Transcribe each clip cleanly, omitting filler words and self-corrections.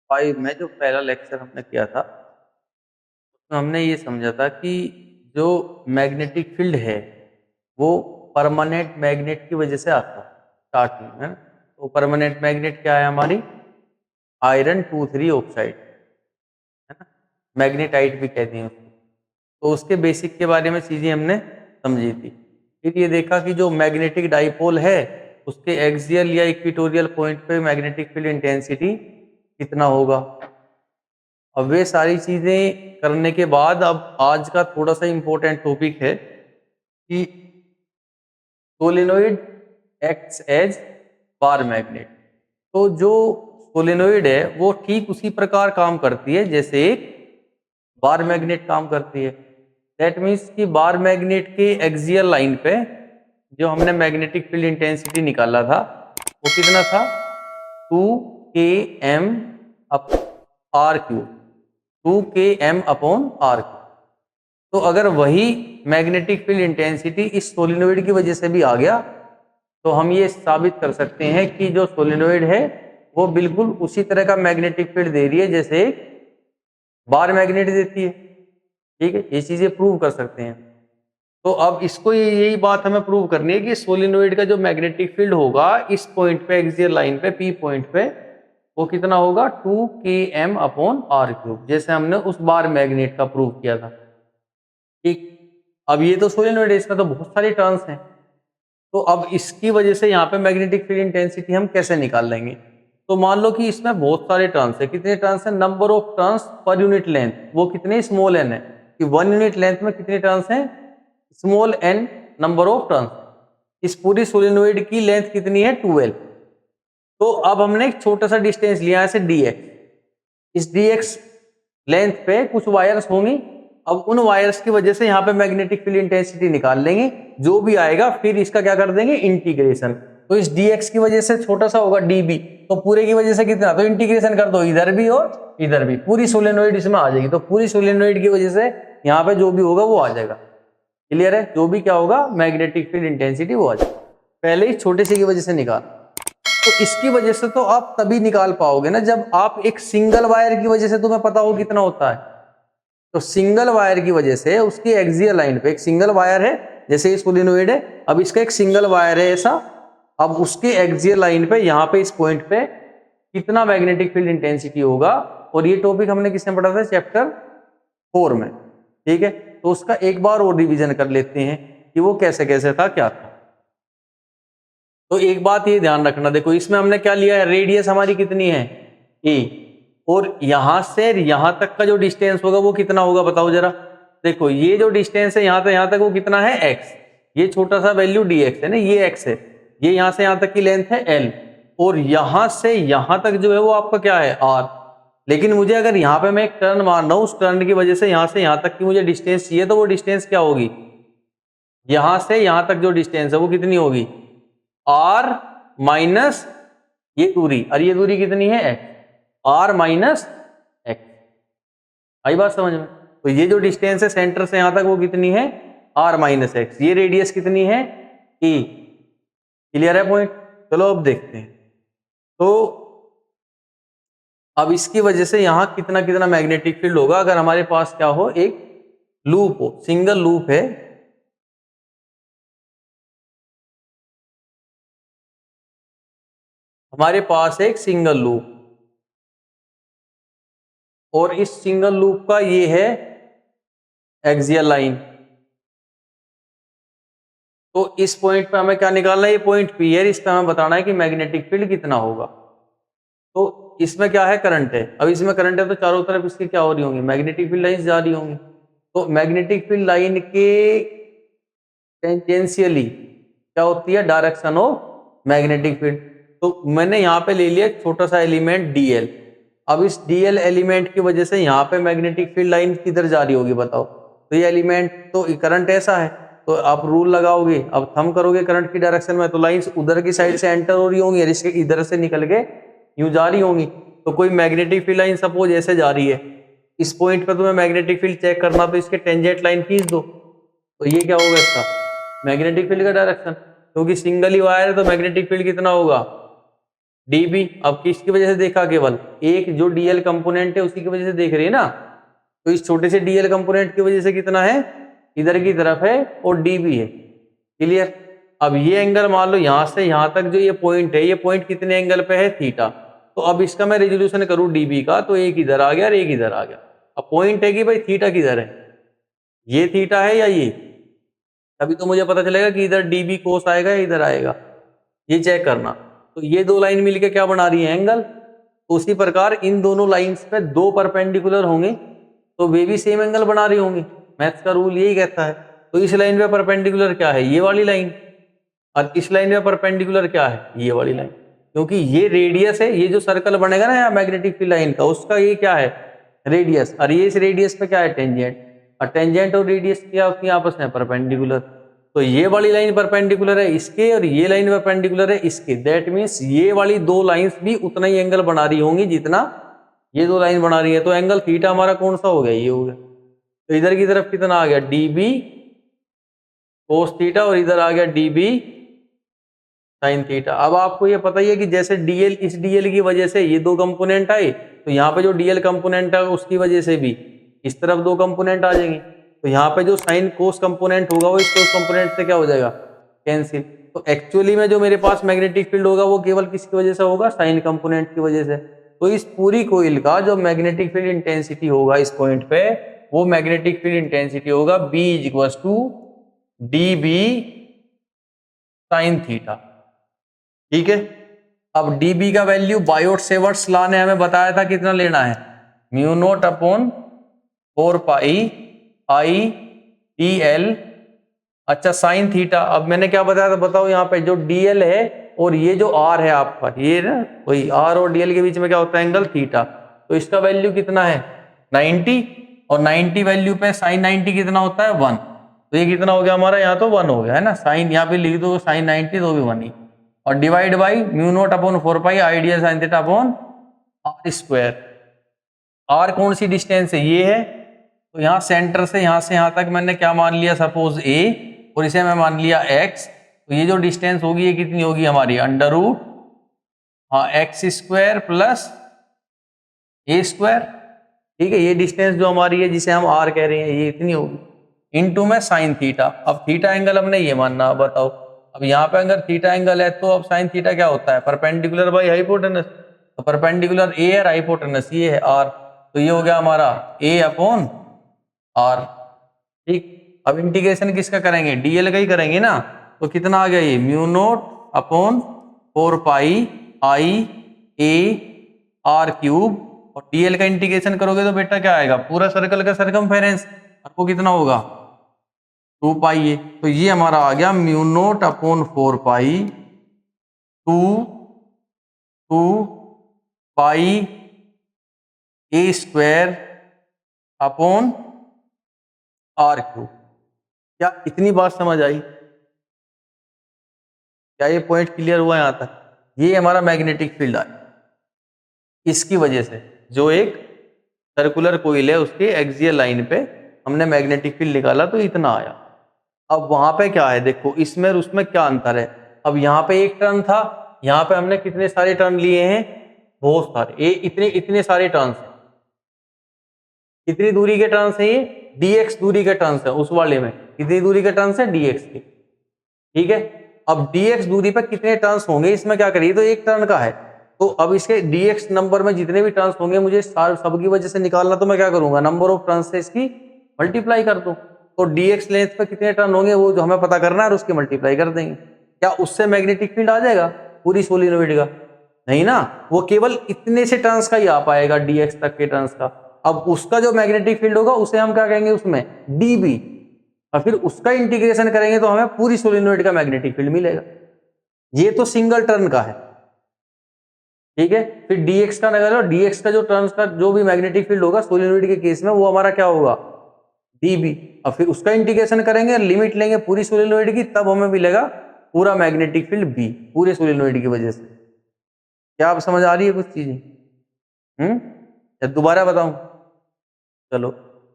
5 में जो पहला लेक्चर हमने किया था, उसमें हमने ये समझा था कि जो मैग्नेटिक फील्ड है, वो परमानेंट मैग्नेट की वजह से आता है स्टार्टिंग में। तो परमानेंट मैग्नेट क्या है हमारी? आयरन 2,3 ऑक्साइड, है ना, मैग्नेटाइट भी कहते हैं उसको। तो उसके बेसिक के बारे में चीजें हमने समझी थी। फिर ये देखा कि जो मैग्नेटिक डाइपोल है, उसके एक्सियल या इक्वेटोरियल पॉइंट पे मैग्नेटिक फील्ड इंटेंसिटी कितना होगा। अब वे सारी चीजें करने के बाद अब आज का थोड़ा सा इंपॉर्टेंट टॉपिक है कि solenoid acts as bar magnet. तो जो सोलेनोइड है वो ठीक उसी प्रकार काम करती है जैसे एक बार मैग्नेट काम करती है। दैट मीन्स कि बार मैग्नेट के एक्सियल लाइन पे जो हमने मैग्नेटिक फील्ड इंटेंसिटी निकाला था वो कितना था? 2 km upon r cube, 2 km upon r cube. तो अगर वही मैग्नेटिक फील्ड इंटेंसिटी इस सोलिनोइड की वजह से भी आ गया तो हम ये साबित कर सकते हैं कि जो सोलिनोइड है वो बिल्कुल उसी तरह का मैग्नेटिक फील्ड दे रही है जैसे एक बार मैग्नेट देती है। ठीक है, ये चीजें प्रूव कर सकते हैं। तो अब इसको यही बात हमें प्रूव करनी है कि सोलिनोइड का जो मैग्नेटिक फील्ड होगा इस पॉइंट पे, एक्सियल लाइन पे, पी पॉइंट पे, वो कितना होगा? 2 km अपॉन आर क्यूब, जैसे हमने उस बार मैग्नेट का प्रूव किया था। ठीक, अब ये तो सोलिनोइड है, इसमें तो बहुत सारे टर्न्स हैं। तो अब इसकी वजह से यहाँ पे मैग्नेटिक फील्ड इंटेंसिटी हम कैसे निकाल लेंगे? तो मान लो कि इसमें बहुत सारे टर्न्स है। कितने टर्न्स है? नंबर ऑफ टर्न्स पर यूनिट लेंथ, वो कितने? स्मॉल एन है कि 1 यूनिट लेंथ में कितने टर्न्स हैं? Small n number of turns. इस पूरी सोलिनोइड की लेंथ कितनी है? 12। तो अब हमने एक छोटा सा डिस्टेंस लिया है dx। इस dx लेंथ पे कुछ वायर्स होंगी। अब उन वायर्स की वजह से यहाँ पे मैग्नेटिक फील्ड इंटेंसिटी निकाल लेंगे, जो भी आएगा फिर इसका क्या कर देंगे? इंटीग्रेशन। तो इस dx की वजह से छोटा सा होगा db, तो पूरे की वजह से कितना? तो इंटीग्रेशन कर दो इधर भी और इधर भी, पूरी सोलेनोइड इसमें आ जाएगी। तो पूरी सोलेनोइड की वजह से यहाँ पे जो भी होगा वो आ जाएगा। क्लियर है? जो भी क्या होगा मैग्नेटिक फील्ड इंटेंसिटी वो आ जाएगी। पहले ही छोटे से की वजह से निकाल। तो इसकी वजह से तो आप तभी निकाल पाओगे ना जब आप एक सिंगल वायर की वजह से तुम्हें पता हो कितना होता है। तो सिंगल वायर की वजह से उसकी एक्सियल लाइन पे एक सिंगल वायर है, जैसे ये सोलिनोइड है, अब इसका एक सिंगल वायर है ऐसा। अब उसके एक्सियल लाइन पे यहाँ पे इस पॉइंट पे कितना मैग्नेटिक फील्ड इंटेंसिटी होगा, और ये टॉपिक हमने किसमें पढ़ा था? चैप्टर 4 में। ठीक है, तो उसका एक बार और रिवीजन कर लेते हैं कि वो कैसे कैसे था, क्या था। तो एक बात ये ध्यान रखना, देखो इसमें हमने क्या लिया है? रेडियस हमारी कितनी है? ए। और यहां से यहां तक का जो डिस्टेंस होगा वो कितना होगा बताओ जरा। देखो ये जो डिस्टेंस है यहां तक वो कितना है? एक्स। ये छोटा सा वैल्यू डी एक्स है ना, ये एक्स है। ये यहां से यहां तक की लेंथ है एल। और यहां से यहां तक जो है वो आपका क्या है? आर। लेकिन मुझे अगर यहाँ पे मैं एक टर्न मार रहा हूं, उस टर्न की वजह से यहां से यहां तक की मुझे डिस्टेंस चाहिए, तो वो डिस्टेंस क्या होगी? यहां से यहां तक जो डिस्टेंस है वो कितनी होगी? आर माइनस ये दूरी, और ये दूरी कितनी है? एक्स। R minus x. आई बात समझ में? तो ये जो डिस्टेंस है सेंटर से यहां तक वो कितनी है? R minus x. ये रेडियस कितनी है? ए। क्लियर है पॉइंट? चलो अब देखते हैं। तो अब इसकी वजह से यहां कितना कितना मैग्नेटिक फील्ड होगा अगर हमारे पास क्या हो? एक लूप हो, सिंगल लूप है। हमारे पास एक सिंगल लूप, और इस सिंगल लूप का ये है एक्सियल लाइन। तो इस पॉइंट पे हमें क्या निकालना है? ये पॉइंट पी है, इस पे हमें बताना है कि मैग्नेटिक फील्ड कितना होगा। तो इसमें क्या है? करंट है। अब इसमें करंट है तो चारों तरफ इसकी क्या हो रही होंगी? मैग्नेटिक फील्ड लाइंस जा रही होंगी। तो मैग्नेटिक फील्ड लाइन के टेंजेंशियली क्या होती है? Direction of magnetic field. तो मैंने यहाँ पे ले लिया एक छोटा सा एलिमेंट डीएल। अब इस डीएल एलिमेंट की वजह से यहाँ पे मैग्नेटिक फील्ड लाइन किधर जा रही होगी बताओ? तो ये एलिमेंट तो करंट ऐसा है, तो आप रूल लगाओगे, अब थंब करोगे करंट की डायरेक्शन में, तो लाइंस उधर की साइड से एंटर हो रही होंगी और इसके इधर से निकल के यूं जा रही होंगी। तो कोई मैग्नेटिक फील्ड लाइन सपोज ऐसे जा रही है, इस पॉइंट पर तुम्हें मैग्नेटिक फील्ड चेक करना, तो इसके टेंजेंट लाइन खींच दो, तो ये क्या होगा? इसका मैग्नेटिक फील्ड का डायरेक्शन। क्योंकि सिंगल ही वायर है तो मैग्नेटिक फील्ड कितना होगा? डीबी। अब किसकी वजह से देखा, केवल एक जो डीएल कंपोनेंट है उसी की वजह से देख रही है ना, तो इस छोटे से डीएल कंपोनेंट की वजह से कितना है, इधर की तरफ है और डीबी है। क्लियर। अब ये एंगल मान लो यहां से यहां तक जो ये पॉइंट है, ये पॉइंट कितने एंगल पे है, थीटा। तो अब इसका मैं रेजोल्यूशन करूं डीबी का, तो एक इधर आ गया और एक इधर आ गया। अब पॉइंट है कि भाई थीटा किधर है, ये थीटा है या ये, तभी तो मुझे पता चलेगा कि इधर डीबी कोस आएगा या इधर आएगा, ये चेक करना। तो ये दो लाइन मिलके क्या बना रही है, एंगल। तो उसी प्रकार इन दोनों लाइंस पे दो परपेंडिकुलर होंगे तो वे भी सेम एंगल बना रही होंगी, मैथ्स का रूल यही कहता है। तो इस लाइन पे परपेंडिकुलर क्या है, ये वाली लाइन, और इस लाइन पे परपेंडिकुलर क्या है, ये वाली लाइन। क्योंकि ये रेडियस है, ये जो सर्कल बनेगा ना यहाँ मैग्नेटिक फील्ड लाइन का, उसका ये क्या है, रेडियस, और ये इस रेडियस पे क्या है, टेंजेंट। और टेंजेंट और रेडियस क्या होती है आपस में, परपेंडिकुलर। तो ये वाली लाइन परपेंडिकुलर है इसके और ये लाइन परपेंडिकुलर है इसके, दैट मीन्स ये वाली दो लाइंस भी उतना ही एंगल बना रही होंगी जितना ये दो लाइन बना रही है। तो एंगल थीटा हमारा कौन सा हो गया, ये हो गया। तो इधर की तरफ कितना आ गया, डीबी कोस थीटा, और इधर आ गया डीबी साइन थीटा। अब आपको ये पता ही है कि जैसे डीएल, इस डीएल की वजह से ये दो कंपोनेंट आए, तो यहाँ पे जो डीएल कंपोनेंट है उसकी वजह से भी इस तरफ दो कंपोनेंट आ जाएंगे। तो यहाँ पे जो साइन कोस कंपोनेंट होगा वो इस कोस कंपोनेंट से क्या हो जाएगा, कैंसिल। तो एक्चुअली में जो मेरे पास मैग्नेटिक फील्ड होगा वो केवल किसकी वजह से होगा, साइन कंपोनेंट की वजह से। तो इस पूरी कोइल का जो मैग्नेटिक फील्ड इंटेंसिटी होगा इस पॉइंट पे, वो मैग्नेटिक फील्ड इंटेंसिटी होगा B = dB साइन थीटा। ठीक है। अब dB का वैल्यू बायोट सेवर्ट्स लॉ ने हमें बताया था कितना लेना है, μ0/4πI/dl। अच्छा साइन थीटा, अब मैंने क्या बताया था बताओ, यहाँ पे जो dl है और ये जो r है आपका, ये ना वही r और dl के बीच में क्या होता है, एंगल थीटा। तो इसका वैल्यू कितना है 90, और 90 वैल्यू पे साइन 90 कितना होता है 1। तो ये कितना हो गया हमारा, यहाँ तो 1 हो गया है ना, साइन यहाँ पे लिख दो साइन 90 तो भी 1 ही, और divide by μ0/4πI/dl sin theta upon r²। r कौन सी डिस्टेंस है, ये है। तो यहाँ सेंटर से यहाँ तक मैंने क्या मान लिया, सपोज a, और इसे मैं मान लिया x। तो ये जो डिस्टेंस होगी ये कितनी होगी हमारी, √, हाँ x² प्लस a²। ठीक है, ये डिस्टेंस जो हमारी है जिसे हम r कह रहे हैं ये इतनी होगी, इनटू में साइन थीटा। अब थीटा एंगल हमने ये मानना, बताओ। अब यहाँ पे अगर थीटा एंगल है तो अब साइन थीटा क्या होता है, परपेंडिकुलर बाई हाइपोटेनस। तो परपेंडिकुलर a है, हाइपोटेनस ये है r। तो ये हो गया हमारा a/r। ठीक। अब इंटीग्रेशन किसका करेंगे, डीएल का ही करेंगे ना। तो कितना आ गया ये μ0/4πI/a/r³। और डीएल का इंटीग्रेशन करोगे तो बेटा क्या आएगा, पूरा सर्कल का सरकमफेरेंस, और वो कितना होगा 2π। तो ये हमारा आ गया μ0/4π2πa²/r³। क्या इतनी बात समझ आई, क्या ये पॉइंट क्लियर हुआ यहां तक। ये हमारा मैग्नेटिक फील्ड है, इसकी वजह से जो एक सर्कुलर कोइल है उसके एक्सियल लाइन पे हमने मैग्नेटिक फील्ड निकाला तो इतना आया। अब वहां पे क्या है देखो, इसमें और उसमें क्या अंतर है। अब यहाँ पे एक टर्न था, यहाँ पे हमने कितने सारे टर्न लिए हैं, बहुत सारे, ये इतने इतने सारे टर्न्स हैं। कितनी दूरी के टर्न्स हैं ये, dx दूरी के टर्न्स है उस वाले में, कितनी दूरी के टर्न्स है, dx के। ठीक है। अब dx दूरी पर कितने टर्न्स होंगे, इसमें क्या करिए, तो एक टर्न का है। तो अब इसके dx नंबर में जितने भी टर्न्स होंगे मुझे सबकी वजह से निकालना, तो मैं क्या करूंगा, नंबर ऑफ टर्न्स से इसकी मल्टीप्लाई कर दूं। तो dx लेंथ पे कितने टर्न होंगे वो जो हमें पता करना है, और उसके मल्टीप्लाई कर देंगे। क्या उससे मैग्नेटिक फील्ड आ जाएगा पूरी सोलिनोइड का, नहीं ना, वो केवल इतने से टर्न्स का ही आ पाएगा, dx तक के टर्न्स का। अब उसका जो मैग्नेटिक फील्ड होगा उसे हम क्या कहेंगे उसमें, dB, और फिर उसका इंटीग्रेशन करेंगे तो हमें पूरी सोलिनोइड का मैग्नेटिक फील्ड मिलेगा। ये तो सिंगल टर्न का है। ठीक है। फिर dx का निकालो, dx का जो टर्न्स का जो भी मैग्नेटिक फील्ड होगा सोलिनोइड के केस में वो हमारा क्या होगा, dB। अब फिर उसका इंटीग्रेशन करेंगे, लिमिट लेंगे पूरी सोलिनोइड की, तब हमें मिलेगा पूरा मैग्नेटिक फील्ड B, पूरे सोलिनोइड की वजह से। क्या आप समझ आ रही है कुछ चीजें, या दोबारा बताऊं, चलो।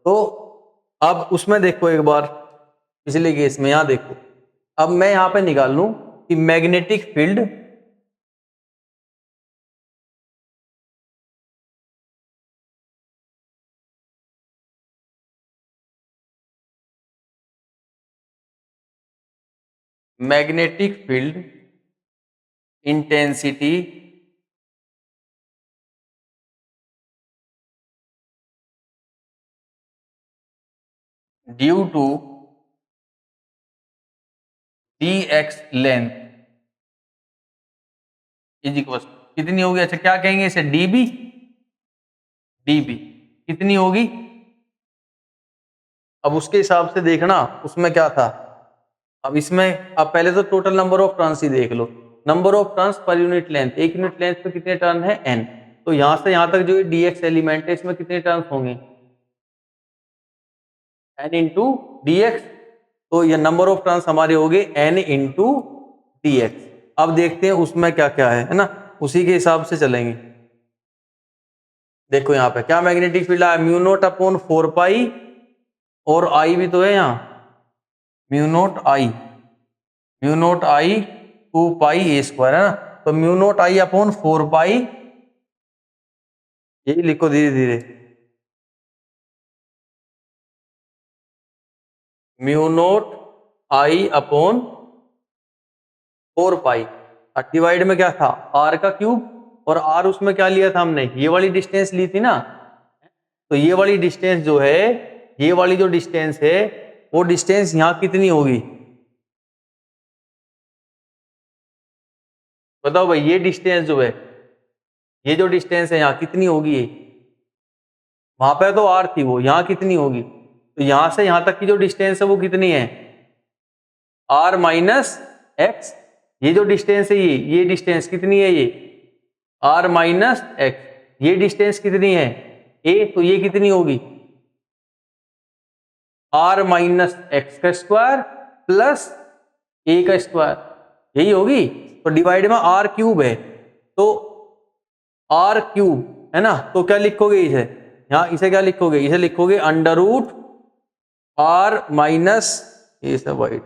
तो अब उसमें देखो एक बार, पिछले केस में यहां देखो, अब मैं यहां पे निकाल लूं कि magnetic field magnetic field intensity due to dx length is equal कितनी होगी? अच्छा क्या कहेंगे इसे? dB। dB कितनी होगी? अब उसके हिसाब से देखना उसमें क्या था। अब इसमें अब पहले तो टोटल नंबर ऑफ टर्न्स ही देख लो। नंबर ऑफ टर्न्स पर यूनिट लेंथ, एक यूनिट लेंथ पे कितने टर्न है? n। तो यहां से यहां तक जो ये dx एलिमेंट है इसमें कितने टर्न्स होंगे? n into D x. तो ये नंबर ऑफ टर्न्स हमारे हो गए n इंटू डी एक्स। अब देखते हैं उसमें क्या क्या है ना, उसी के हिसाब से चलेंगे। देखो यहाँ पे क्या मैग्नेटिक फील्ड आया? म्यू नोट अपॉन 4 पाई, और आई भी तो है यहाँ, mu naught i 2 pi a square है ना। तो म्यू नोट आई अपॉन 4 पाई, यही लिखो धीरे धीरे, म्यू नोट आई अपॉन 4 पाई, डिवाइड में क्या था? आर का क्यूब। और आर उसमें क्या लिया था हमने? ये वाली डिस्टेंस ली थी ना। तो ये वाली डिस्टेंस जो है, ये वाली जो डिस्टेंस है, वो डिस्टेंस यहां कितनी होगी? बताओ भाई, ये डिस्टेंस जो है, ये जो डिस्टेंस है यहाँ कितनी होगी? ये वहां पे तो आर थी, वो यहाँ कितनी होगी? तो यहां से यहां तक की जो डिस्टेंस है वो कितनी है? R minus x. ये जो डिस्टेंस है, ये डिस्टेंस कितनी है? ये आर माइनस एक्स। ये डिस्टेंस कितनी है? ए। तो ये कितनी होगी? आर माइनस एक्स का स्क्वायर प्लस ए का स्क्वायर, यही होगी। तो डिवाइड में आर क्यूब है, तो आर क्यूब है ना। तो क्या लिखोगे इसे? यहां इसे क्या लिखोगे? इसे लिखोगे अंडर रूट आर माइनस, ये सब वाइट,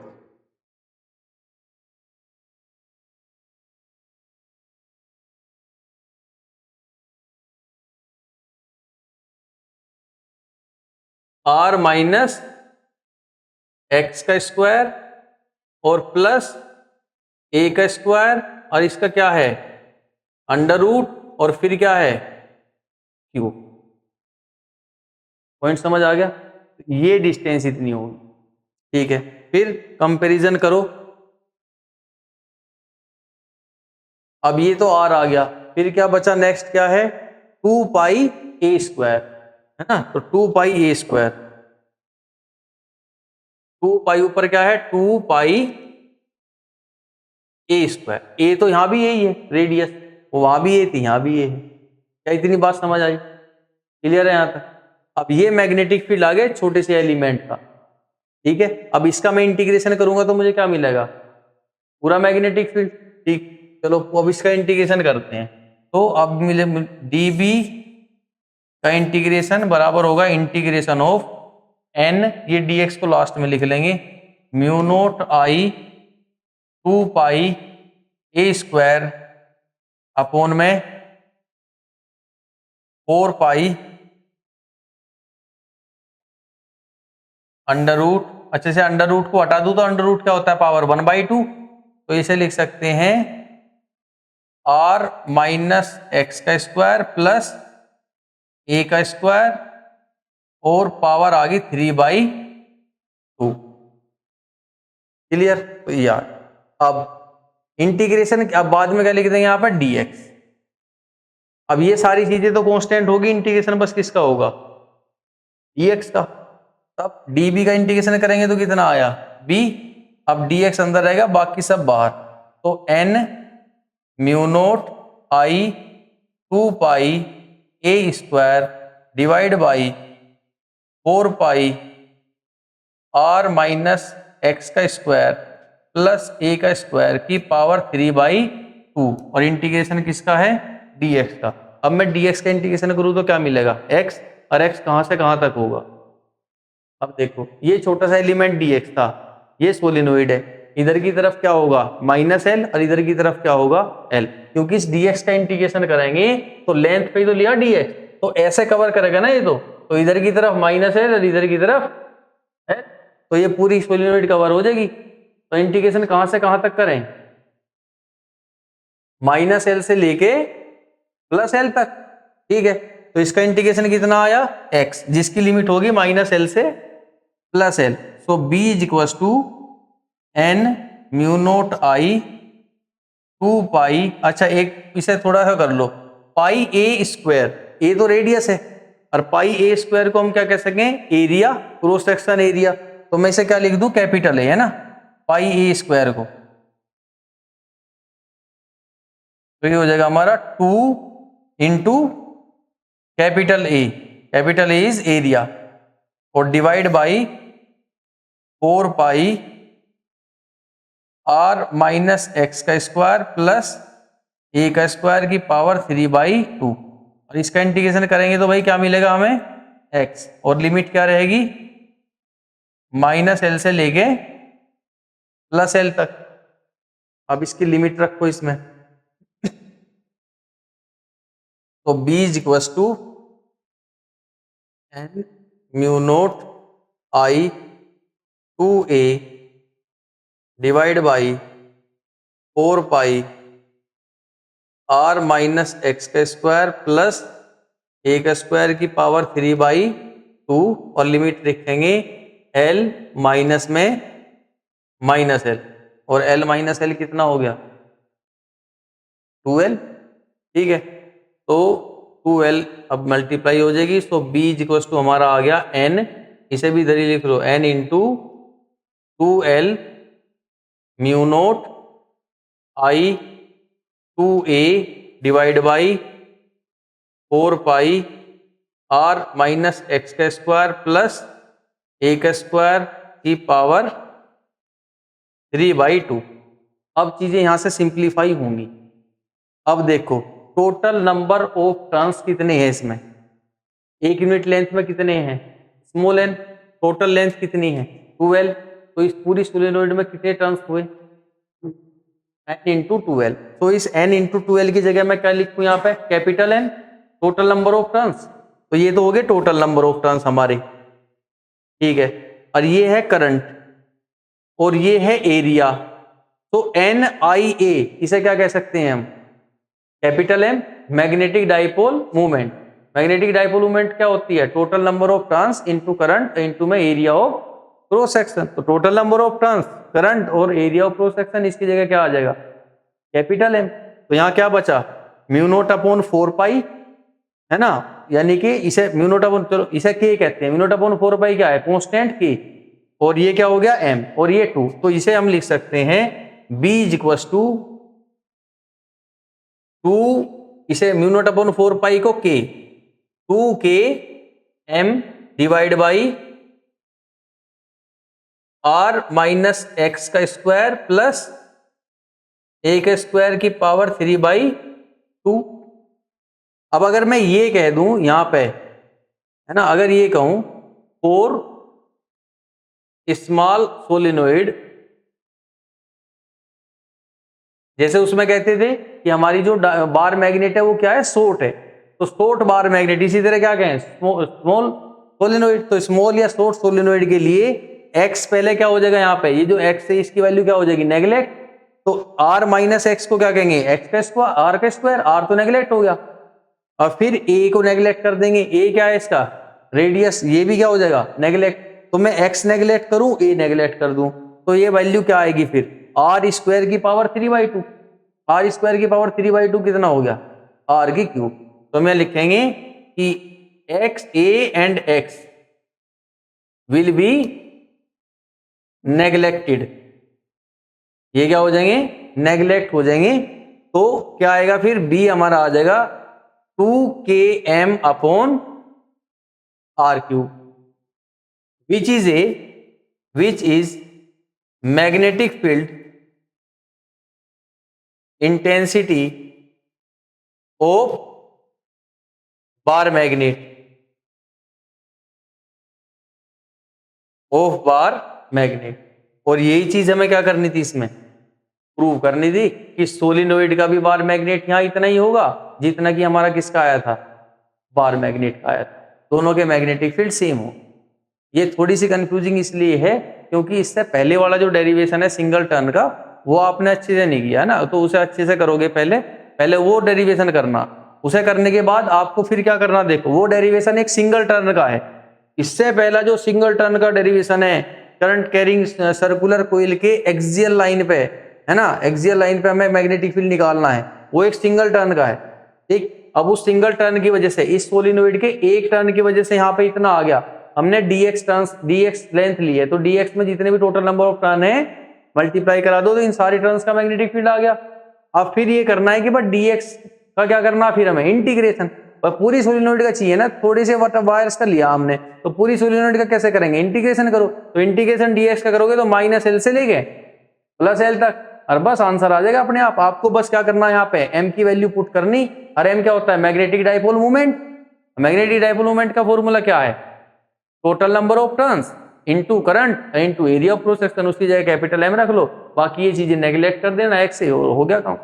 आर माइनस एक्स का स्क्वायर और प्लस ए का स्क्वायर, और इसका क्या है? अंडर रूट, और फिर क्या है? क्यूब। पॉइंट समझ आ गया? ये डिस्टेंस इतनी होगी, ठीक है। फिर कंपैरिजन करो। अब ये तो आर आ गया, फिर क्या बचा? नेक्स्ट क्या है? 2 पाई ए स्क्वायर है ना। तो 2 पाई ए स्क्वायर, 2 पाई ऊपर क्या है? 2 पाई ए स्क्वायर। ए तो यहां भी यही है रेडियस, वो वहां भी ये थी, यहां भी ये है। क्या इतनी बात समझ आई? क्लियर है यहां तक? अब ये मैग्नेटिक फील्ड आ गए छोटे से एलिमेंट का, ठीक है। अब इसका मैं इंटीग्रेशन करूंगा तो मुझे क्या मिलेगा? पूरा मैग्नेटिक फील्ड, ठीक। चलो अब इसका इंटीग्रेशन करते हैं। तो अब मिले डीबी का इंटीग्रेशन बराबर होगा इंटीग्रेशन ऑफ एन, ये डीएक्स को लास्ट में लिख लेंगे, mu naught i 2 pi a square upon में 4 पाई अंडर रूट। अच्छे से अंडर रूट को हटा दूं तो अंडर रूट क्या होता है? पावर 1/2। तो इसे लिख सकते हैं आर माइनस एक्स का स्क्वायर प्लस ए का स्क्वायर, और पावर आ गई 3/2। क्लियर? तो यार अब इंटीग्रेशन, अब बाद में क्या लिख देंगे यहाँ पर? dx। अब ये सारी चीजें तो कांस्टेंट होगी, इंटीग्रेशन बस किसका होगा? dx का। तब db का इंटीग्रेशन करेंगे तो कितना आया? b। अब dx अंदर रहेगा, बाकी सब बाहर। तो n mu naught i 2 pi a square divide by 4 pi r minus x का स्क्वायर प्लस ए का स्क्वायर की पावर 3/2, और इंटीग्रेशन किसका है? dx का। अब मैं dx का इंटीग्रेशन करूं तो क्या मिलेगा? x, और x कहां से कहां तक होगा? अब देखो, ये छोटा सा एलिमेंट dx था, ये सोलिनोइड है, इधर की तरफ क्या होगा? -l, और इधर की तरफ क्या होगा? l। क्योंकि इस dx का इंटीग्रेशन करेंगे तो लेंथ पे ही तो लिया dx, तो ऐसे कवर करेगा ना ये। तो इधर की तरफ -l और इधर की तरफ l, तो ये पूरी सोलिनोइड कवर हो जाएगी। तो तो इंटीग्रेशन कहां से कहां तक करें, -L से लेके +L तक, ठीक है। तो इसका इंटीग्रेशन कितना आया x, जिसकी लिमिट होगी -L से +L। So b is equal to n mu naught i 2 pi, अच्छा एक इसे थोड़ा सा कर लो, पाई a स्क्वायर, a तो रेडियस है और पाई a स्क्वायर को हम क्या कह सकें, एरिया, क्रॉस सेक्शन एरिया। तो मैं इसे क्या लिख दूं, कैपिटल है ना, पाई a स्क्वायर को, तो ये हो जाएगा हमारा 2 into capital A, capital A is area, और divide by 4 pi r minus x का स्क्वायर प्लस ए का स्क्वायर की पावर 3/2। और इसका इंटीग्रेशन करेंगे तो भाई क्या मिलेगा हमें, x, और लिमिट क्या रहेगी, -L से लेके +L तक। अब इसकी लिमिट रखो इसमें, तो b is equal to n mu naught i 2a divide by 4 pi r minus x का स्क्वायर प्लस ए का स्क्वायर की पावर 3/2, और लिमिट रखेंगे l माइनस में -L, और l माइनस एल कितना हो गया, 2l, ठीक है। तो 2l अब मल्टीप्लाई हो जाएगी, तो b इज इक्वल टू हमारा आ गया n, इसे भी इधर ही लिख लो, n into 2l mu naught i 2a divide by 4 pi r minus x का स्क्वायर प्लस ए का स्क्वायर की पावर 3/2। अब चीजें यहां से सिंप्लीफाई होंगी। अब देखो टोटल नंबर ऑफ टर्न्स कितने हैं इसमें, एक यूनिट लेंथ में कितने हैं, स्मॉल n, टोटल लेंथ कितनी है 2l, तो इस पूरी सोलेनोइड में कितने टर्न्स हुए, n इंटू 2l। तो इस n इंटू 2l की जगह मैं क्या लिखूं यहाँ पे, capital N, total number of turns. तो ये तो हो गए टोटल नंबर ऑफ टर्न्स हमारे, ठीक है। और ये है करंट और ये है एरिया, तो NIA इसे क्या कह सकते हैं हम, capital M, magnetic dipole movement. Magnetic dipole movement क्या होती है, total number of turns into current into में एरिया ऑफ क्रॉस सेक्शन। तो total number of turns, current और एरिया ऑफ क्रॉस सेक्शन, इसकी जगह क्या आ जाएगा, कैपिटल M। तो यहाँ क्या बचा, म्यू नोट अपॉन 4 पाई, है ना, यानी कि इसे म्यू नोट अपॉन, चलो इसे K कहते हैं, म्यू नोट अपॉन 4 पाई क्या है, कांस्टेंट K, और ये क्या हो गया M, और ये 2। तो इसे हम लिख सकते हैं B इज इक्वल टू 2, इसे म्यू नोट अपॉन 4 पाई को K, 2K M divide by R minus x का स्क्वायर प्लस ए के स्क्वायर की पावर 3/2। अब अगर मैं ये कह दूं यहां पे, है ना, अगर ये कहूं फॉर स्मॉल सोलिनोइड, जैसे उसमें कहते थे कि हमारी जो बार मैग्नेट है वो क्या है, शॉर्ट है, तो शॉर्ट बार मैग्नेट, इसी तरह क्या कहें, स्मॉल सोलिनोइड। तो स्मॉल या शॉर्ट सोलिनोइड के लिए x पहले क्या हो जाएगा, यहाँ पे ये जो x है इसकी वैल्यू क्या हो जाएगी, नेगलेक्ट। तो r माइनस एक्स को क्या कहेंगे, x का स्क्वायर, r का स्क्वायर, r तो नेगलेक्ट हो गया, और फिर a को नेगलेक्ट कर देंगे, a क्या है इसका रेडियस, ये भी क्या हो जाएगा नेगलेक्ट। तो मैं x नेगलेक्ट करूं, a नेगलेक्ट कर दूं, तो ये वैल्यू क्या आएगी फिर, r स्क्वायर की पावर 3/2। r स्क्वायर की पावर 3/2 कितना हो गया, r की क्यूब। तो मैं लिखेंगे कि x, a and x will be neglected, ये क्या हो जाएंगे, नेगलेक्ट हो जाएंगे। तो क्या आएगा फिर, b हमारा आ जाएगा 2km upon r cube, which is magnetic field intensity of bar magnet, of bar magnet. और यही चीज हमें क्या करनी थी, इसमें प्रूव करनी थी कि सोलिनोइड का भी बार मैग्नेट यहां इतना ही होगा जितना कि हमारा किसका आया था, बार मैग्नेट का आया था, दोनों के मैग्नेटिक फील्ड सेम हो। ये थोड़ी सी कंफ्यूजिंग इसलिए है क्योंकि इससे पहले वाला जो डेरिवेशन है सिंगल टर्न का वो आपने अच्छे से नहीं किया है ना, तो उसे अच्छे से करोगे। पहले वो डेरिवेशन करना, उसे करने के बाद आपको फिर क्या करना, देखो वो डेरिवेशन एक सिंगल टर्न का है। इससे पहला जो सिंगल टर्न का डेरिवेशन है करंट कैरिंग सर्कुलर कोइल के एक्सियल लाइन पे, है ना, एक्सियल लाइन पे हमें मैग्नेटिक फील्ड निकालना है, वो एक सिंगल टर्न का है। ठीक, अब उस सिंगल टर्न की वजह से इस सोलिनोइड के एक टर्न की वजह से यहाँ पे इतना आ गया, हमने dx लेंथ ली है, तो dx में जितने भी टोटल नंबर ऑफ टर्न है मल्टीप्लाई करा दो, तो इन सारी टर्न्स का मैग्नेटिक फील्ड आ गया। अब फिर ये करना है कि बस dx का क्या करना, फिर हमें इंटीग्रेशन, पर पूरी सोलिनोइड का चाहिए ना, थोड़े से वायर्स का लिया हमने, तो पूरी सोलिनोइड का कैसे करेंगे, इंटीग्रेशन करो, तो इंटीग्रेशन dx का करोगे तो माइनस एल से लेके प्लस एल तक, और बस आंसर आ जाएगा अपने आप। आपको बस क्या करना है, यहाँ पे m की वैल्यू पुट करनी, और m क्या होता है, magnetic dipole movement. Magnetic dipole movement का फॉर्मूला क्या है, total number of turns into current into area of cross section, उसकी जगह कैपिटल M रख लो, बाकी ये चीजें नेग्लेक्ट कर देना, x से हो गया काम,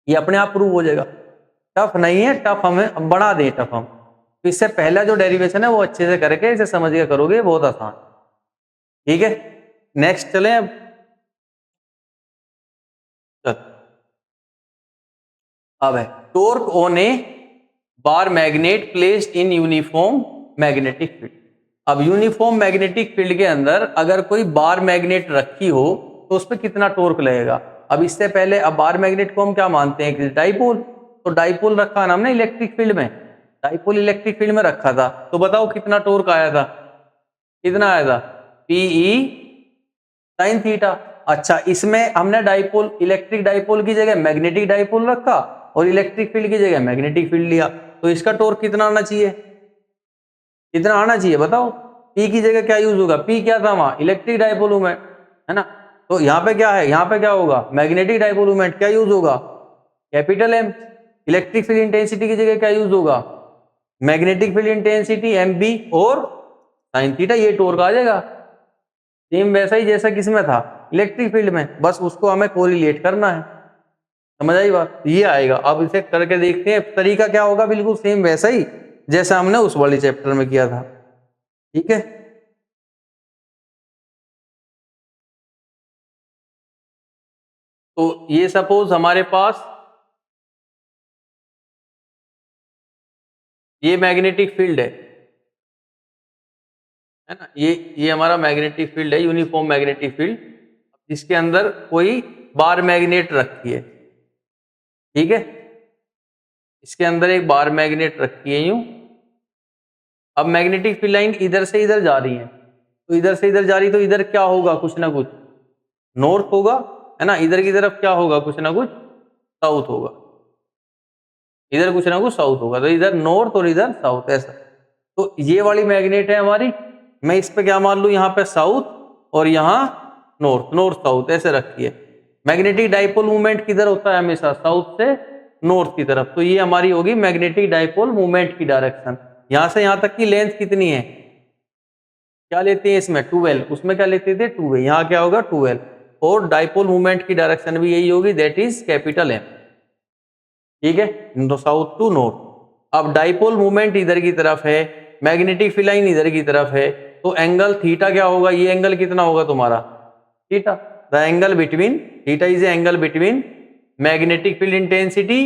ये अपने आप प्रूव हो जाएगा। टफ नहीं है, टफ हमें बना दें टफ हम, तो इससे पहला जो डेरिवेशन है वो अच्छे से करके इसे समझ के करोगे, बहुत आसान। ठीक है, नेक्स्ट चलें अब है torque on A bar magnet placed in uniform magnetic field. अब यूनिफॉर्म मैग्नेटिक फील्ड के अंदर अगर कोई बार मैग्नेट रखी हो तो उस पर कितना टॉर्क लगेगा। अब इससे पहले, अब बार मैग्नेट को हम क्या मानते हैं कि डाइपोल, तो डाइपोल रखा है हमने इलेक्ट्रिक फील्ड में, डाइपोल इलेक्ट्रिक फील्ड में रखा था, तो बताओ कितना टॉर्क आया था, कितना आया था, PE sin थीटा। अच्छा, इसमें हमने डाइपोल, इलेक्ट्रिक डाइपोल की जगह मैग्नेटिक डाइपोल रखा और इलेक्ट्रिक फील्ड की जगह मैग्नेटिक फील्ड लिया, तो इसका टॉर्क कितना आना चाहिए, कितना आना चाहिए बताओ। P की जगह क्या यूज होगा, P क्या था वहां, इलेक्ट्रिक डाइपोल मूवमेंट, है ना, तो यहाँ पे क्या है, यहाँ पे क्या होगा, मैग्नेटिक डाइपोल मूवमेंट, क्या यूज होगा, capital M। Electric field intensity की जगह क्या यूज होगा, मैग्नेटिक फील्ड इंटेंसिटी MB और sin थीटा, ये टॉर्क आ जाएगा। सेम वैसा ही जैसा किसमें था, इलेक्ट्रिक फील्ड में, बस उसको हमें कोरिलेट करना है, समझ आई बात, ये आएगा। अब इसे करके देखते हैं, तरीका क्या होगा, बिल्कुल सेम वैसा ही जैसा हमने उस वाले चैप्टर में किया था। ठीक है, तो ये सपोज हमारे पास ये मैग्नेटिक फील्ड है ना, ये हमारा मैग्नेटिक फील्ड है, यूनिफॉर्म मैग्नेटिक फील्ड, जिसके अंदर कोई बार मैग्नेट रखी है। ठीक है, इसके अंदर एक बार मैग्नेट रखी है यूं। अब मैग्नेटिक फील्ड लाइन इधर से इधर जा रही है, तो इधर से इधर जा रही, तो इधर क्या होगा, कुछ ना कुछ नॉर्थ होगा, है ना, इधर की तरफ क्या होगा, कुछ ना कुछ साउथ होगा, इधर कुछ ना कुछ साउथ होगा, तो इधर नॉर्थ और इधर साउथ, ऐसा। तो ये वाली मैग्नेट है हमारी, मैं इस पे क्या मान लू, यहाँ पे साउथ और यहाँ नॉर्थ, नॉर्थ साउथ ऐसे रखिए। मैग्नेटिक डाइपोल मूवमेंट किधर होता है, हमेशा साउथ से नॉर्थ की तरफ, तो ये हमारी होगी मैग्नेटिक डाइपोल मूवमेंट की डायरेक्शन। यहां से यहां तक की लेंथ कितनी है, क्या लेते हैं इसमें 12, उसमें क्या लेते थे 2, यहाँ क्या होगा 12, और डाइपोल मूवमेंट की डायरेक्शन भी यही होगी, दैट इज कैपिटल M। ठीक है, साउथ टू नॉर्थ। अब डाइपोल मूवमेंट इधर की तरफ है, मैग्नेटिक फील्ड लाइन इधर की तरफ है, तो एंगल थीटा क्या होगा, ये एंगल कितना होगा तुम्हारा theta, the angle between, theta is angle between magnetic field intensity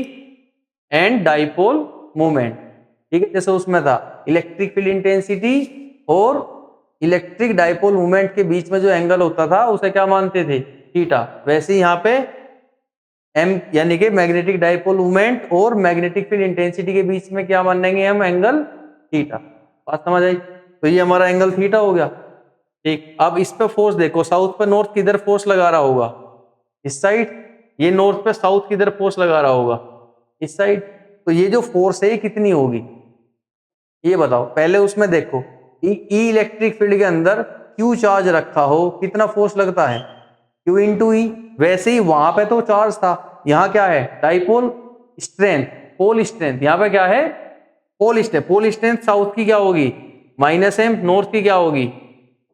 and dipole movement. ठीक है, जैसे उसमें था इलेक्ट्रिक फील्ड इंटेंसिटी और इलेक्ट्रिक डाइपोल मूवमेंट के बीच में जो एंगल होता था उसे क्या मानते थे, थीटा। वैसे ही यहाँ पे M यानी कि मैग्नेटिक डाइपोल मूवमेंट और मैग्नेटिक फील्ड इंटेंसिटी के बीच में क्या मानेंगे हम, एंगल थीटा। बात समझ आई, तो ये हमारा एंगल थीटा हो गया। ठीक, अब इस पे फोर्स देखो, साउथ पे नॉर्थ किधर फोर्स लगा रहा होगा, इस साइड, ये नॉर्थ पे साउथ किधर फोर्स लगा रहा होगा, इस साइड, तो ये जो फोर्स है ये कितनी होगी, ये बताओ। पहले उसमें देखो, ई इलेक्ट्रिक फील्ड के अंदर क्यू चार्ज रखा हो, कितना फोर्स लगता है, Q इंटू ई। वैसे ही वहां पे तो चार्ज था, यहाँ क्या है डाइपोल स्ट्रेंथ, पोल स्ट्रेंथ, यहाँ पे क्या है pole strength. Pole strength south की क्या होगी -m, नॉर्थ की क्या होगी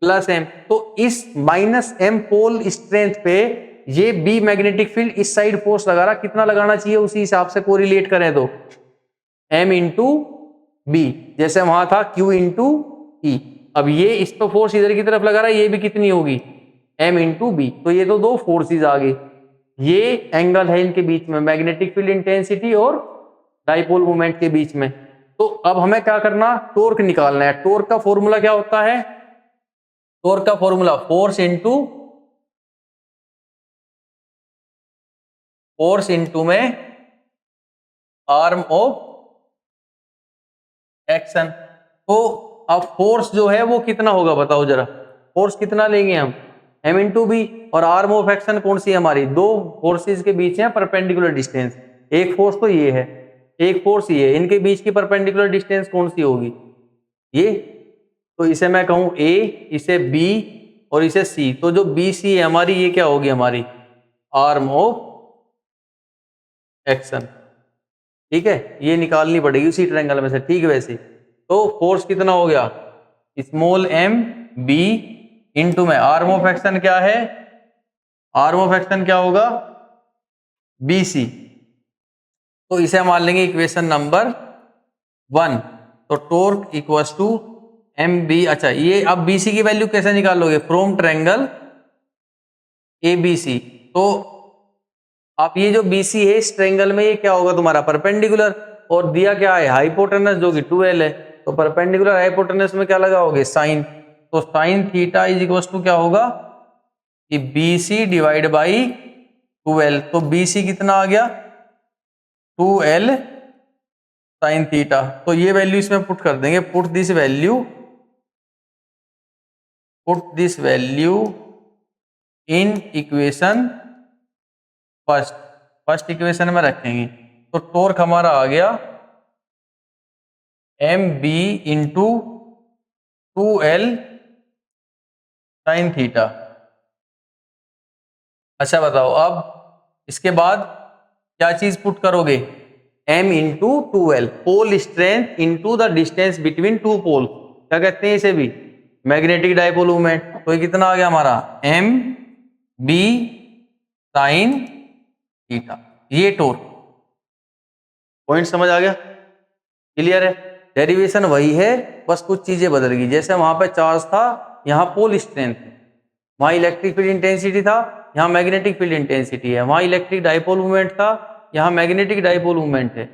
+m। तो इस -m पोल स्ट्रेंथ पे ये बी मैग्नेटिक फील्ड इस साइड फोर्स लगा रहा, कितना लगाना चाहिए उसी हिसाब से कोरिलेट करें तो m इंटू बी, जैसे वहां था Q इंटू ई। अब ये इस पर फोर्स इधर की तरफ लगा रहा है, ये भी कितनी होगी m इंटू बी। तो ये तो दो फोर्सेज आ गए, ये एंगल है इनके बीच में, मैग्नेटिक फील्ड इंटेंसिटी और डाइपोल मोमेंट के बीच में। तो अब हमें क्या करना, टॉर्क निकालना है। टॉर्क का फॉर्मूला क्या होता है, टॉर्क का फॉर्मूला फोर्स इंटू में आर्म ऑफ एक्शन। तो अब फोर्स जो है वो कितना होगा बताओ जरा, फोर्स कितना लेंगे हम, m इंटू बी। और आर्म ऑफ एक्शन कौन सी है हमारी, दो फोर्सेस के बीच है परपेंडिकुलर डिस्टेंस। एक फोर्स तो ये है, एक फोर्स ये है, इनके बीच की परपेंडिकुलर डिस्टेंस कौन सी होगी, ये। तो इसे मैं कहूं A, इसे B और इसे C। तो जो BC है हमारी, ये क्या होगी हमारी आर्म ऑफ एक्शन। ठीक है, ये निकालनी पड़ेगी उसी ट्रायंगल में से। ठीक है, वैसे तो फोर्स कितना हो गया, स्मॉल m B इंटू में आर्म ऑफ एक्शन क्या है, आर्म ऑफ एक्शन क्या होगा BC। तो इसे हम मान लेंगे इक्वेशन नंबर 1। तो टॉर्क इक्वल्स टू mb। अच्छा, ये अब BC की वैल्यू कैसे निकालोगे, फ्रॉम ट्रायंगल ABC। तो आप ये जो BC है इस ट्रायंगल में, ये क्या होगा तुम्हारा परपेंडिकुलर, और दिया क्या है हाइपोटेनस जो कि 2L है। तो परपेंडिकुलर हाइपोटेनस में क्या लगाओगे साइन। तो sine theta is equal to क्या होगा कि BC डिवाइड बाई 2L। तो BC कितना आ गया 2L साइन थीटा। तो ये वैल्यू इसमें पुट कर देंगे, put this value in equation first equation में रखेंगे। तो टॉर्क हमारा आ गया mb into 2L sine theta. अच्छा बताओ, अब इसके बाद क्या चीज पुट करोगे, m into 2L, pole strength into the distance between two pole, क्या कहते हैं इसे भी मैग्नेटिक डाइपोल मूवमेंट। तो ये कितना आ गया हमारा m b साइन थीटा। ये टॉर्क पॉइंट समझ आ गया, क्लियर है। डेरिवेशन वही है, बस कुछ चीजें बदल गई। जैसे वहां पे चार्ज था, यहाँ पोल स्ट्रेंथ, वहां इलेक्ट्रिक फील्ड इंटेंसिटी था, यहाँ मैग्नेटिक फील्ड इंटेंसिटी है। वहां इलेक्ट्रिक डाइपोल मूवमेंट था, यहाँ मैग्नेटिक डाइपोल मूवमेंट है।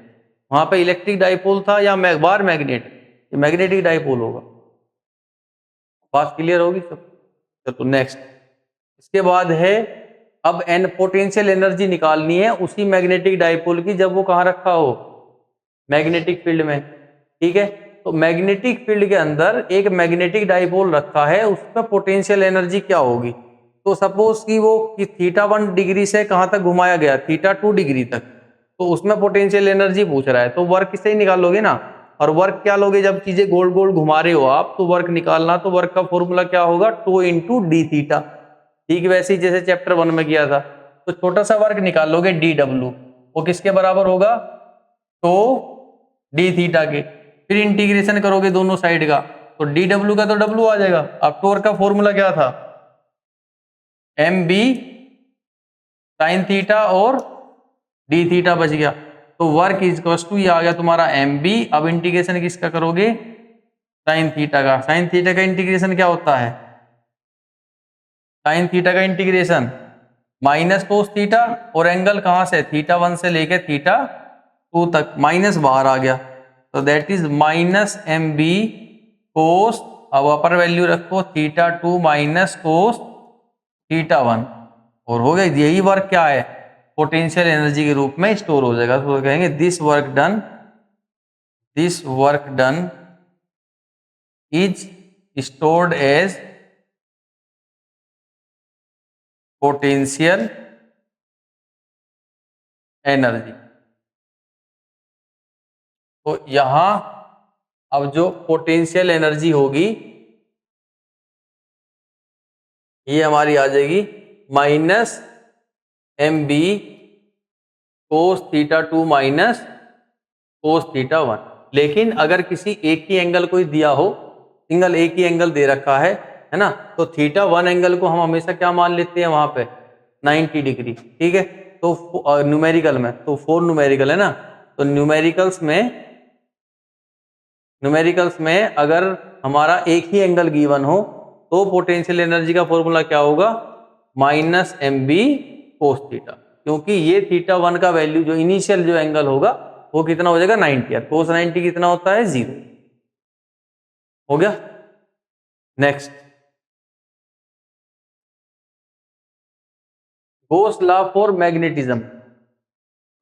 वहां पे इलेक्ट्रिक डाइपोल था या बार मैग्नेट, ये मैग्नेटिक डाइपोल होगा। बात क्लियर होगी सब। चलो नेक्स्ट, इसके बाद है अब एन पोटेंशियल एनर्जी निकालनी है उसी मैग्नेटिक डाइपोल की, जब वो कहाँ रखा हो मैग्नेटिक फील्ड में। ठीक है, तो मैग्नेटिक फील्ड के अंदर एक मैग्नेटिक डाइपोल रखा है, उसमें पोटेंशियल एनर्जी क्या होगी। तो सपोज कि वो कि θ1 डिग्री से कहां तक घुमाया गया, θ2 डिग्री तक, तो उसमें पोटेंशियल एनर्जी पूछ रहा है। तो वर्क किससे ही निकाल लोगे ना, और वर्क क्या लोगे, जब चीजें गोल गोल घुमा रहे हो आप तो वर्क निकालना, तो वर्क का फॉर्मूला क्या होगा, टो इंटू डी थीटा। ठीक वैसे ही जैसे चैप्टर 1 में किया था। तो छोटा सा वर्क निकाल लोगे DW, वो किसके बराबर होगा, तो डी थीटा के। फिर इंटीग्रेशन करोगे दोनों साइड का, तो DW का तो W आ जाएगा। अब टॉर्क का फॉर्मूला क्या था, MB साइन थीटा और डी थीटा बच गया। तो वर्क इज इक्वल टू ये आ गया तुम्हारा MB। अब इंटीग्रेशन किसका करोगे, साइन थीटा का। साइन थीटा का इंटीग्रेशन क्या होता है, साइन थीटा का इंटीग्रेशन माइनस कोस थीटा, और एंगल कहां से θ1 से लेके θ2 तक, माइनस बाहर आ गया, तो दैट इज माइनस MB कोस, अब अपर वैल्यू रखो θ2 माइनस कोस θ1, और हो गया। यही वर्क क्या है, पोटेंशियल एनर्जी के रूप में स्टोर हो जाएगा। तो कहेंगे this work done is stored as potential energy. तो यहां अब जो पोटेंशियल एनर्जी होगी ये हमारी आ जाएगी माइनस MB कोस θ2 माइनस कोस θ1। लेकिन अगर किसी एक ही एंगल को ही दिया हो, सिंगल एक ही एंगल दे रखा है ना, तो θ1 एंगल को हम हमेशा क्या मान लेते हैं वहां पे 90 डिग्री। ठीक है, तो न्यूमेरिकल में तो 4 न्यूमेरिकल है ना, तो न्यूमेरिकल्स में न्यूमेरिकल्स में अगर हमारा एक ही एंगल गिवन हो तो पोटेंशियल एनर्जी का फॉर्मूला क्या होगा, minus m b cos theta, क्योंकि ये थीटा 1 का वैल्यू जो इनिशियल जो एंगल होगा वो कितना हो जाएगा 90, कोस 90 कितना होता है 0। हो गया। Next, goes law for magnetism.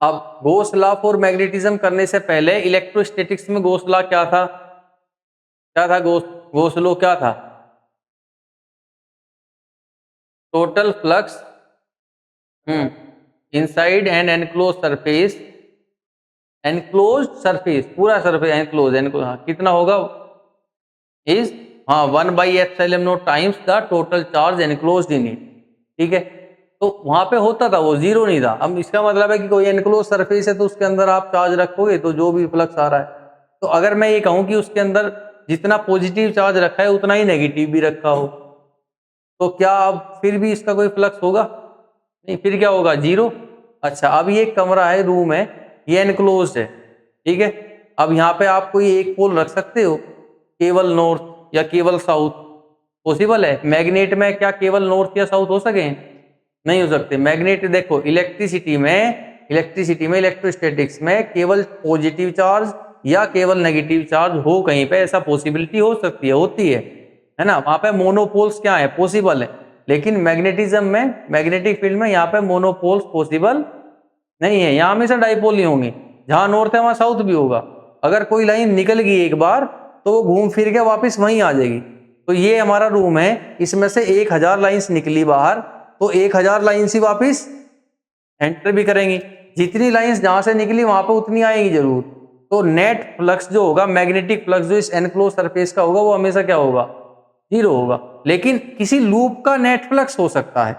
अब गोस लॉ फॉर मैग्नेटिज्म करने से पहले इलेक्ट्रोस्टैटिक्स में गोस लॉ क्या था, क्या था गोस लॉ क्या था, total flux inside and enclose surface, enclose surface पूरा सरफेस एनक्लोज कितना होगा is 1/ε0 times the total charge enclosed in it. ठीक है, तो वहां पे होता था वो 0 नहीं था। अब इसका मतलब है कि कोई एनक्लोज सरफेस है तो उसके अंदर आप चार्ज रखोगे तो जो भी फ्लक्स आ रहा है, तो अगर मैं ये कहूं कि उसके अंदर जितना पॉजिटिव चार्ज रखा है उतना ही नेगेटिव भी रखा हो, तो क्या अब फिर भी इसका कोई फ्लक्स होगा नहीं, फिर क्या होगा 0। अच्छा, अब ये कमरा है, रूम है, ये एनक्लोज्ड है, ठीक है। अब यहाँ पे आप कोई एक पोल रख सकते हो, केवल नॉर्थ या केवल साउथ, पॉसिबल है। मैग्नेट में क्या केवल नॉर्थ या साउथ हो सके, नहीं हो सकते। मैग्नेट देखो, इलेक्ट्रिसिटी में इलेक्ट्रोस्टैटिक्स में केवल पॉजिटिव चार्ज या केवल नेगेटिव चार्ज हो कहीं पे, ऐसा पॉसिबिलिटी हो सकती है, होती है ना। वहां पे मोनोपोल्स क्या है, पॉसिबल है। लेकिन मैग्नेटिज्म में, मैग्नेटिक फील्ड में यहाँ पे मोनोपोल्स पॉसिबल नहीं है, यहाँ हमेशा डाइपोल ही होंगे। जहां नॉर्थ है वहां साउथ भी होगा। अगर कोई लाइन निकल गई एक बार तो वो घूम फिर के वापस वहीं आ जाएगी। तो ये हमारा रूम है, इसमें से 1000 लाइंस निकली बाहर, तो 1000 लाइंस ही वापस एंटर भी करेंगी। जितनी लाइंस जहां से निकली वहां पर उतनी आएगी जरूर। तो नेट फ्लक्स जो होगा, मैग्नेटिक फ्लक्स जो इस एनक्लोज सरफेस का होगा, वो हमेशा क्या होगा, 0 होगा। लेकिन किसी लूप का नेट फ्लक्स हो सकता है।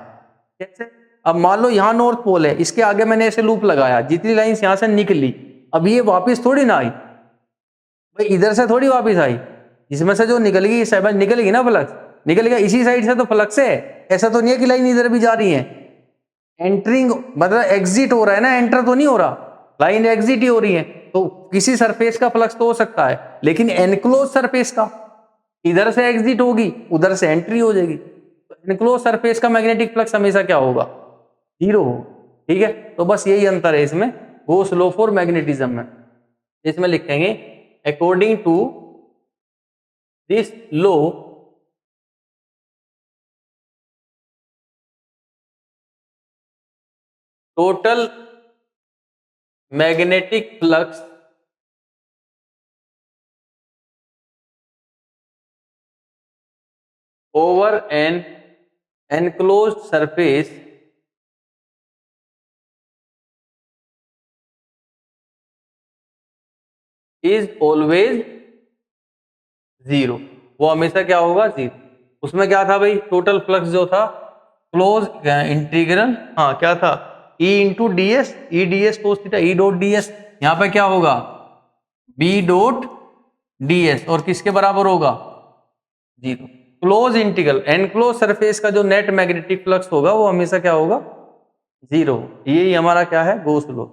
कैसे? अब मान लो यहाँ नॉर्थ पोल है, इसके आगे मैंने ऐसे लूप लगाया, जितनी लाइंस यहां से निकली, अब ये वापस थोड़ी ना आई भाई, इधर से थोड़ी वापस आई, इसमें से जो निकल गई सेवन निकलेगी ना, फ्लक्स निकल गया इसी साइड से, तो फ्लक्स है। ऐसा तो नहीं है कि लाइन इधर भी जा रही है, एंटरिंग मतलब एग्जिट हो रहा है ना, एंटर तो नहीं हो रहा, लाइन एग्जिट ही हो रही है। तो किसी सरफेस का फ्लक्स तो हो सकता है, लेकिन एनक्लोज सरफेस का, इधर से एग्जिट होगी उधर से एंट्री हो जाएगी। एनक्लोज सरफेस का मैग्नेटिक फ्लक्स हमेशा क्या होगा, 0 हो। ठीक है, तो बस यही अंतर है इसमें गोस लॉ फॉर मैग्नेटिज्म में। इसमें लिखेंगे according to this law total magnetic flux over an enclosed surface is always 0। वो हमेशा क्या होगा, 0। उसमें क्या था भाई, टोटल फ्लक्स जो था क्लोज इंटीग्रल, हाँ क्या था, E into D S, E D S cos theta, E dot D S, यहाँ पे क्या होगा बी डॉट डी एस, और किसके बराबर होगा, 0। क्लोज इंटीग्रल एनक्लोज सरफेस का जो नेट मैग्नेटिक फ्लक्स होगा वो हमेशा क्या होगा, 0। यही हमारा क्या है, गोस लॉ।